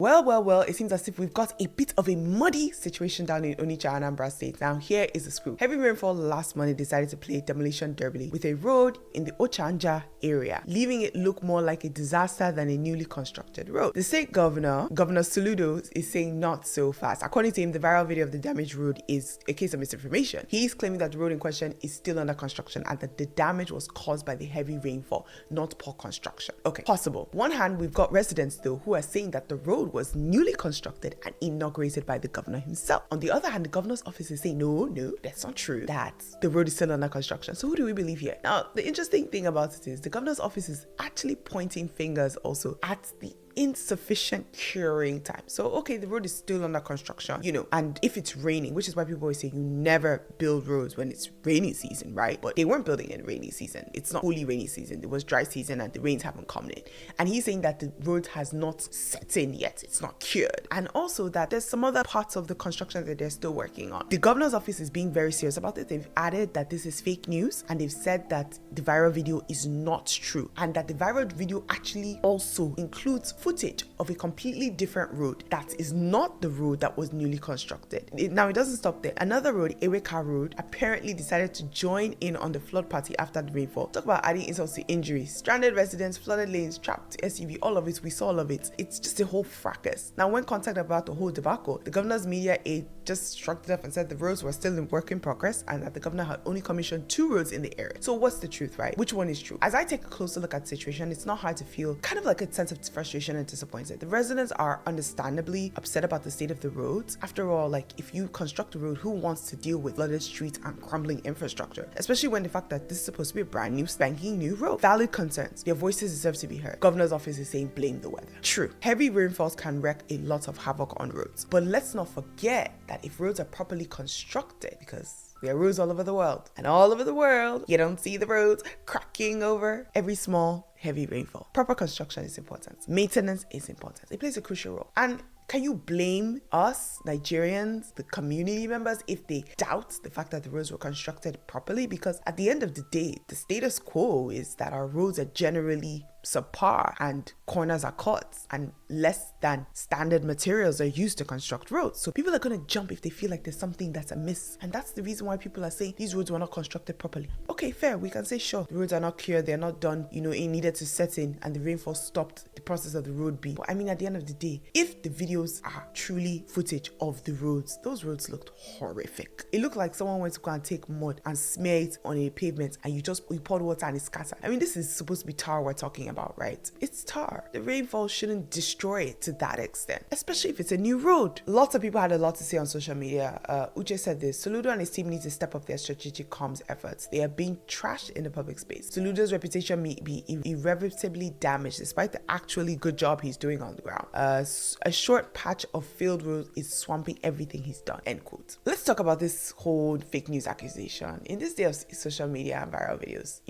Well, it seems as if we've got a bit of a muddy situation down in Onitsha, Anambra State. Now, here is the scoop. Heavy rainfall last Monday decided to play demolition derby with a road in the Onitsha area, leaving it look more like a disaster than a newly constructed road. The state Governor Soludo, is saying not so fast. According to him, the viral video of the damaged road is a case of misinformation. He's claiming that the road in question is still under construction and that the damage was caused by the heavy rainfall, not poor construction. Okay, possible. On one hand, we've got residents though who are saying that the road was newly constructed and inaugurated by the governor himself. On the other hand, the governor's office is saying, no, that's not true, that the road is still under construction. So who do we believe here? Now, the interesting thing about it is the governor's office is actually pointing fingers also at the insufficient curing time. So okay, the road is still under construction, and if it's raining, which is why people always say you never build roads when it's rainy season, right? But they weren't building in rainy season. It's not fully rainy season. It was dry season and the rains haven't come in. And he's saying that the road has not set in yet. It's not cured. And also that there's some other parts of the construction that they're still working on. The governor's office is being very serious about it. They've added that this is fake news, and they've said that the viral video is not true, and that the viral video actually also includes footage of a completely different road that is not the road that was newly constructed. Now, it doesn't stop there. Another road, Eweka Road, apparently decided to join in on the flood party after the rainfall. Talk about adding insults to injuries. Stranded residents, flooded lanes, trapped SUV, all of it. We saw all of it. It's just a whole fracas. Now, when contacted about the whole debacle, the governor's media aide just shrugged it off and said the roads were still in work in progress and that the governor had only commissioned 2 roads in the area. So what's the truth, right? Which one is true? As I take a closer look at the situation, it's not hard to feel kind of like a sense of frustration and disappointed. The residents are understandably upset about the state of the roads. After all, like, if you construct a road, who wants to deal with flooded streets and crumbling infrastructure? Especially when the fact that this is supposed to be a brand new, spanking new road. Valid concerns. Their voices deserve to be heard. Governor's office is saying blame the weather. True. Heavy rainfalls can wreak a lot of havoc on roads. But let's not forget that if roads are properly constructed, because there are roads all over the world, and all over the world, you don't see the roads cracking over every small heavy rainfall. Proper construction is important. Maintenance is important. It plays a crucial role. And can you blame us, Nigerians, the community members, if they doubt the fact that the roads were constructed properly? Because at the end of the day, the status quo is that our roads are generally subpar and corners are cut and less than standard materials are used to construct roads. So people are going to jump if they feel like there's something that's amiss. And that's the reason why people are saying these roads were not constructed properly. Okay, fair. We can say, sure, the roads are not clear. They're not done. It needed to set in and the rainfall stopped the process of the road being. But I mean, at the end of the day, if the videos are truly footage of the roads, those roads looked horrific. It looked like someone went to go and take mud and smear it on a pavement and you poured water and it scattered. I mean, this is supposed to be tar we're talking about, right? It's tar. The rainfall shouldn't destroy it to that extent, especially if it's a new road. Lots of people had a lot to say on social media. Uche said this: Soludo and his team need to step up their strategic comms efforts. They are being trashed in the public space. Soludo's reputation may be irreversibly damaged despite the actually good job he's doing on the ground. A short patch of failed roads is swamping everything he's done. End quote. Let's talk about this whole fake news accusation. In this day of social media and viral videos,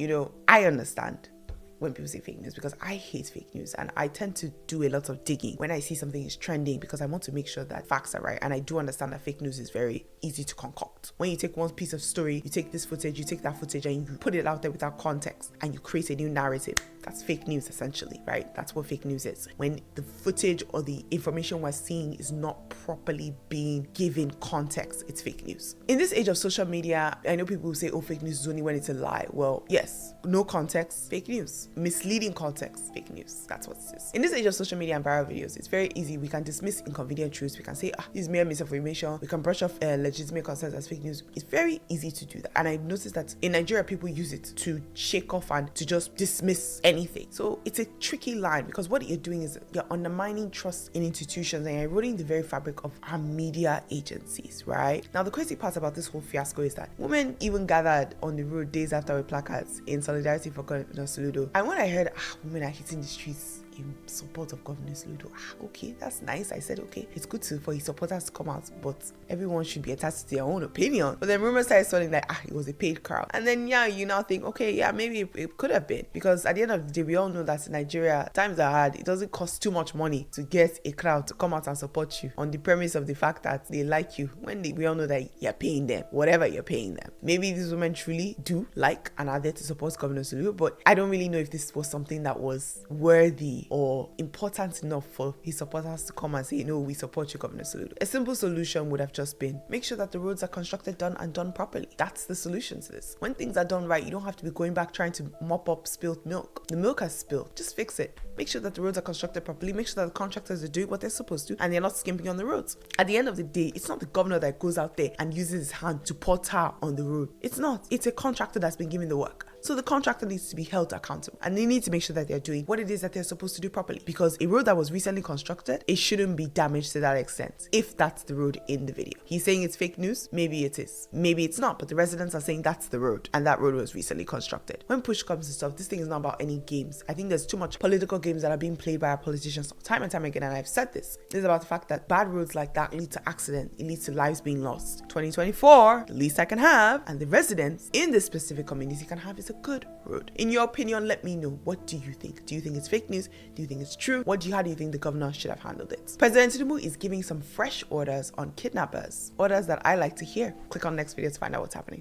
I understand when people say fake news because I hate fake news and I tend to do a lot of digging when I see something is trending because I want to make sure that facts are right. And I do understand that fake news is very easy to concoct. When you take one piece of story, you take this footage, you take that footage and you put it out there without context and you create a new narrative. That's fake news essentially, right? That's what fake news is. When the footage or the information we're seeing is not properly being given context, it's fake news. In this age of social media, I know people who say, oh, fake news is only when it's a lie. Well, yes, no context, fake news. Misleading context, fake news. That's what it is. In this age of social media and viral videos, it's very easy. We can dismiss inconvenient truths. We can say, this is mere misinformation. We can brush off legitimate concerns as fake news. It's very easy to do that. And I've noticed that in Nigeria, people use it to shake off and to just dismiss anything. So it's a tricky line because what you're doing is you're undermining trust in institutions and you're eroding the very fabric of our media agencies, right? Now, the crazy part about this whole fiasco is that women even gathered on the road days after with placards in solidarity for Governor Soludo. And when I heard women are hitting the streets in support of Governor Soludo, okay, that's nice. I said, okay, it's good for his supporters to come out, but everyone should be attached to their own opinion. But then rumors started sounding like, it was a paid crowd. And then, you now think, okay, maybe it could have been. Because at the end of the day, we all know that in Nigeria, times are hard. It doesn't cost too much money to get a crowd to come out and support you on the premise of the fact that they like you. When we all know that you're paying them, whatever you're paying them. Maybe these women truly do like and are there to support Governor Soludo, but I don't really know if this was something that was worthy or important enough for his supporters to come and say, no, we support you, Governor Soludo. A simple solution would have just been, make sure that the roads are constructed, done properly. That's the solution to this. When things are done right, you don't have to be going back trying to mop up spilled milk. The milk has spilled. Just fix it. Make sure that the roads are constructed properly. Make sure that the contractors are doing what they're supposed to and they're not skimping on the roads. At the end of the day, it's not the governor that goes out there and uses his hand to pour tar on the road. It's not. It's a contractor that's been given the work. So the contractor needs to be held accountable and they need to make sure that they're doing what it is that they're supposed to do properly, because a road that was recently constructed, it shouldn't be damaged to that extent if that's the road in the video. He's saying it's fake news. Maybe it is. Maybe it's not, but the residents are saying that's the road and that road was recently constructed. When push comes to stuff, this thing is not about any games. I think there's too much political games that are being played by our politicians time and time again, and I've said this. This is about the fact that bad roads like that lead to accident. It leads to lives being lost. 2024, the least I can have, and the residents in this specific community can have, is a good road. In your opinion, let me know. What do you think? Do you think it's fake news? Do you think it's true? How do you think the governor should have handled it? President Tinubu is giving some fresh orders on kidnappers. Orders that I like to hear. Click on the next video to find out what's happening.